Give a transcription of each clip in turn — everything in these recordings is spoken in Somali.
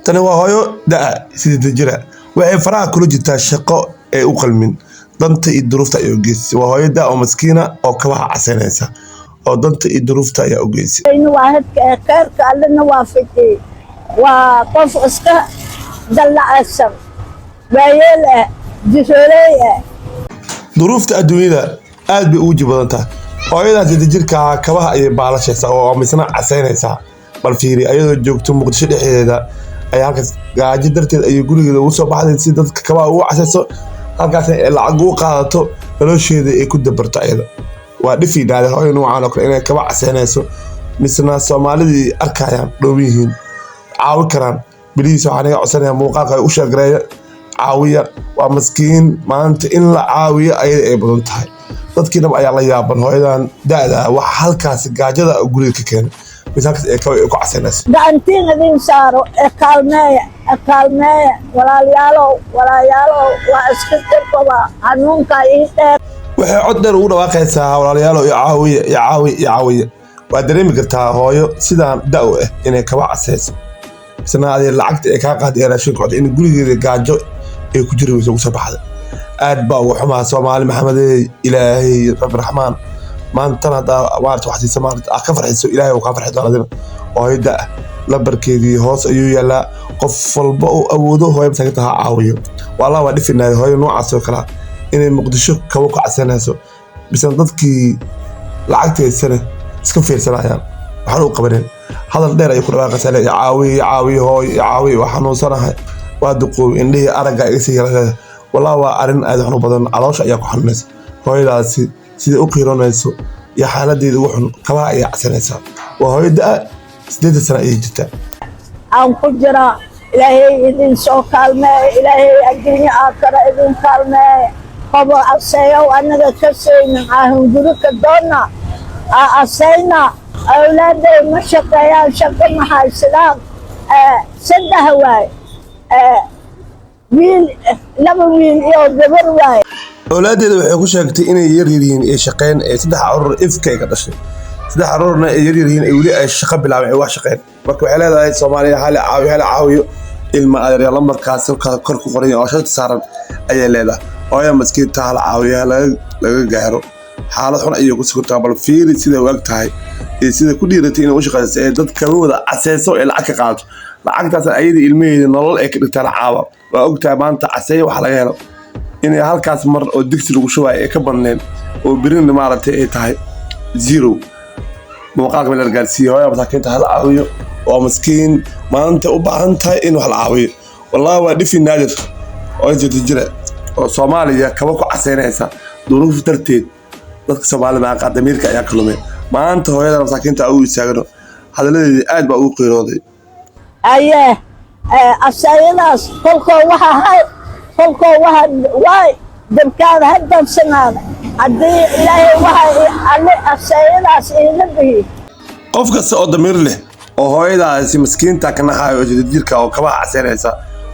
tani waa hooyo da'a 8 jir ah waxay faraha kula jirtaa shaqo ay u qalmin danta iyo duruufta ay u geysay waa hooyo da'a oo maskiina oo kabaha casanaysa oo danta iyo duruufta ay u geysay in waahidka khayrka allana waafajiy waa qof iska dallacsan waayeel jisoolay duruufta adduunyada aad bay ugu jibadantaa hooyadaas 8 jirka kabaha ay baalashaysa oo misna casaynaysa bal fiiri ayadoo joogto Muqdisho dhexdeeda ay halkaas gaajo darteed ay gurigeeda ugu soo baxday si dadka kabaha ugu casayso halkaas ay lacag ugu qaadato nolosheeda ay ku dabarto ayada waa dhifiidaada hooyo noocan oo kale inay kaba casaynayso misna Soomaalidii arkayaan dhoobihiin caawi karaan biliis waxaan iga codsanayaa muuqaalka ay u sheegreeyo caawiya waa maskiin maanta in la caawiyo ayada ay badan tahay dadkiina ayaa la yaaban hooyadan daada wax halkaas gaajada guriga ka keenay misaanka ay ku casaynayso gacantiin idin saaro kaalmeeya walaalayaalow waa iska tirkooda hanuunka ii dheer waxay cod dheer ugu dhawaaqaysaa walaalayaalow caawiya waa dareemi kartaa hooyo sidaan da'o ah inay kaba casayso isna adee lacagta ay kaa qaadi raashinkooda in gurigeeda gaajo ay ku jiri weyso ugu soo baxda aad baa ugu xumaa Soomaali maxamedey ilaahay rabbi raxmaan maantana maarta wax siisa maarta ka farxiso ilaahay oo ka farxi doonadina hooyada la barkeedii hoos ayuu yaalaa qof walba oo awoodo hooyo masaakita ha caawiyo walaa waa dhifinaay hooyo noocaas oo kala inay Muqdisho kaba ku casanayso bisan dadkii lacagteysana iska fiirsanayaan waxaan u qabaneen hadal dheer ay ku dhawaaqaysaa caawiyo waxaan xanuunsanahay waa duqoob indhihii aragga iga sii yaraada walaa waa arin aad xanuun badan caloosha ayaa ku xanuunaysa hooyadaasi sida u qiiroonayso iyo xaaladeedu ugu xun kabaha ayaa casanaysaa waa hooyo da'a 8 sano ayay jirtaa aan ku jira ilaahay idin soo kaalmeeya ilaahay adduunyo aakhira idin kaalmeeya qabo asayo anaga ka seyna aan guri ka doona asayna awlaaday ma shaqeeyaan shaqo ma haysadaan saddex waay laba wiil iyo gabar waay awlaadeeda waxay ku sheegtay inay yar yihiin ee shaqeyn ee 3 carruur ifkay ka dhashay 3 carruurna ay yar yihiin ay wali ay shaqo bilaabeen ay wax shaqeyn marka waxay leedahay Soomaaliya hal caawiyo ilma adeer lambarkaas kor ku qoran oo shaqo saaran ayay leedahay hooyo maskiinta hal caawiyo laga gaaro xaalad xun ayay ku sugantaa bal fiiri sida u ag tahay ee sida ku dhiiratay inay u shaqeyso ee dadka wada casayso ee lacag ka qaato lacagtaas ayada ilmaheeda nolol ay ka dhigtaan caawa waa ogtahay maanta casay wax laga helo inay halkaas mar oo digsi lagu shubaay ee ka badneen oo birin maaragtay ay tahay 0 muuqaalka meel gaarsiiyo hooyo masaakiinta hal caawiyo oo maskiin maanta u baahan tahay in wax la caawiyo wallahi waa dhifi naadir oo 8 jir oo Soomaaliya kaba ku casaynaysa duruuf darteed dadka Soomaalida aan qadamirka ayaa kalumay maanta hooyada masaakiinta u istaagno hadaladeedii aad baa ugu qiirooday asayadaas kolkoo waxa dabkaada haddan sanaada haddii ilaahay waxa asayadaas iila bihi qof kasta oo damiir leh oo hooyadaasi maskiinta ka naxayo 8 jirka oo kabaha casaynaysa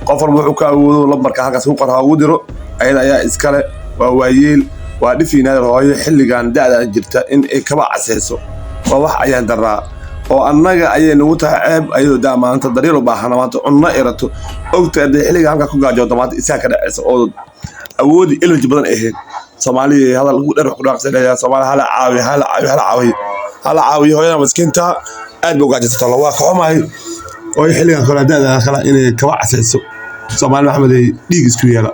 qof walba wuxuu ka awoodo lambarka halkaas u qorha ugu diro ayada ayaa iskale waa waayeel waa dhifiinaad hooyo xilligan da'da jirta in ay kaba casayso waa wax ayaan daraa oo annaga ayay nagu tahay ceeb ayadoo daa maanta daryeel u baahan maanta cunno irato ogta xilliga halka ku gaajoodo maanta isaa ka dhacaysa oo awoodi ilmi badan ahayd Soomaaliya hadal ugu dheer ku dhaaqsanaya Soomaali hala caawiyo hooyada maskiinta aad buu gaajaysta waa ka xumahay oo xilligan kala daada kala inay kaba casayso Soomaali maxamedey dhiig isku yeela